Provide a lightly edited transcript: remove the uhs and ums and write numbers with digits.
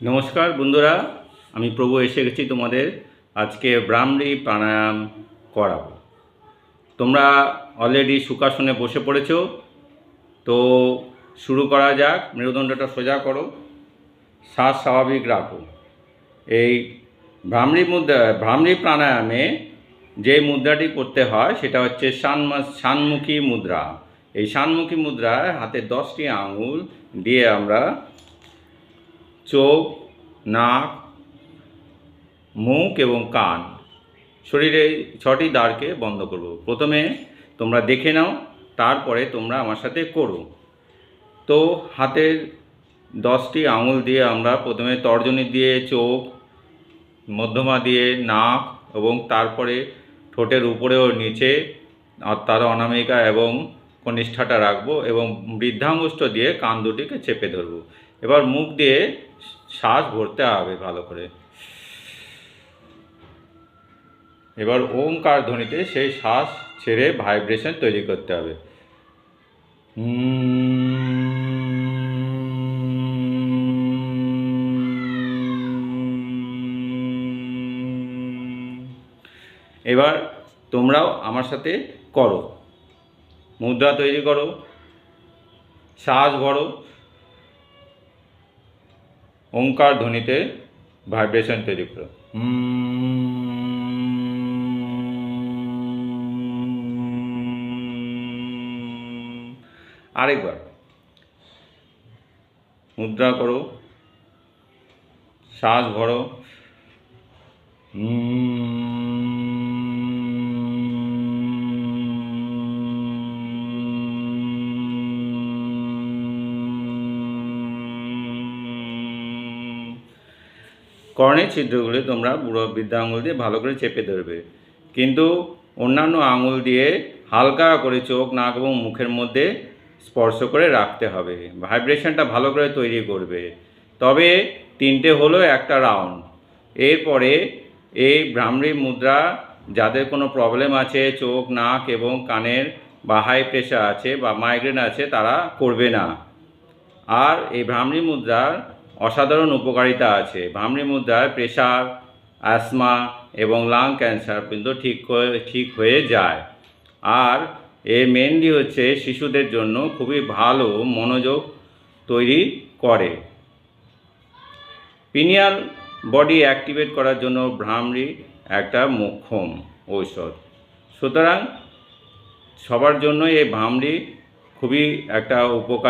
নমস্কার বন্ধুরা, আমি প্রভু এসে গেছি তোমাদের আজকে ব্রাহ্মী প্রাণায়াম করাবো। তোমরা অলরেডি সুখাসনে বসে পড়েছো, তো শুরু করা যাক। মেরুদণ্ডটা সোজা করো, শ্বাস স্বাভাবিক রাখো। এই ব্রাহ্মী প্রাণায়ামে যে মুদ্রাটি করতে হয় সেটা হচ্ছে শানমুখী মুদ্রা। এই শানমুখী মুদ্রায় হাতের 10টি আঙুল দিয়ে আমরা চোখ, নাক, মুখ এবং কান, শরীরে 6টি দ্বারকে বন্ধ করব। প্রথমে তোমরা দেখে নাও, তারপরে তোমরা আমার সাথে করো। তো হাতের 10টি আঙুল দিয়ে আমরা প্রথমে তর্জনী দিয়ে চোখ, মধ্যমা দিয়ে নাক এবং তারপরে ঠোঁটের উপরে ও নিচে তার অনামিকা এবং কনিষ্ঠাটা রাখবো এবং বৃদ্ধাঙ্গুষ্ঠ দিয়ে কান দুটিকে চেপে ধরবো। এবার মুখ দিয়ে শ্বাস ভরতে হবে ভালো করে। এবার ওমকার ধ্বনিতে সেই শ্বাস ছেড়ে ভাইব্রেশন তৈরি করতে হবে। এবার তোমরাও আমার সাথে করো, মুদ্রা তৈরি করো, শ্বাস ভরো, ওমকার ধ্বনিতে ভাইব্রেশন তৈরি করো। আরেকবার মুদ্রা করো, শ্বাস ভরো, কর্ণের ছিদ্রগুলি তোমরা বুড়ো বৃদ্ধা আঙুল দিয়ে ভালো করে চেপে ধরবে, কিন্তু অন্যান্য আঙুল দিয়ে হালকা করে চোখ, নাক এবং মুখের মধ্যে স্পর্শ করে রাখতে হবে। ভাইব্রেশনটা ভালো করে তৈরি করবে। তবে 3টে হলো একটা রাউন্ড। এরপরে এই ব্রাহ্মী মুদ্রা যাদের কোনো প্রবলেম আছে, চোখ, নাক এবং কানের বা হাই প্রেশার আছে বা মাইগ্রেন আছে, তারা করবে না। আর এই ব্রাহ্মী মুদ্রার অসাধারণ উপকারিতা আছে। ব্রাহ্মী মুদ্রার প্রেশার, অ্যাসমা এবং লাং ক্যান্সার কিন্তু ঠিক হয়ে যায়। আর এর মেনলি হচ্ছে শিশুদের জন্য খুবই ভালো মনোযোগ তৈরি করে। পিনিয়াল বডি অ্যাক্টিভেট করার জন্য ব্রাহ্মী একটা মোক্ষম ঔষধ। সুতরাং সবার জন্য এই ব্রাহ্মী খুবই একটা উপকার।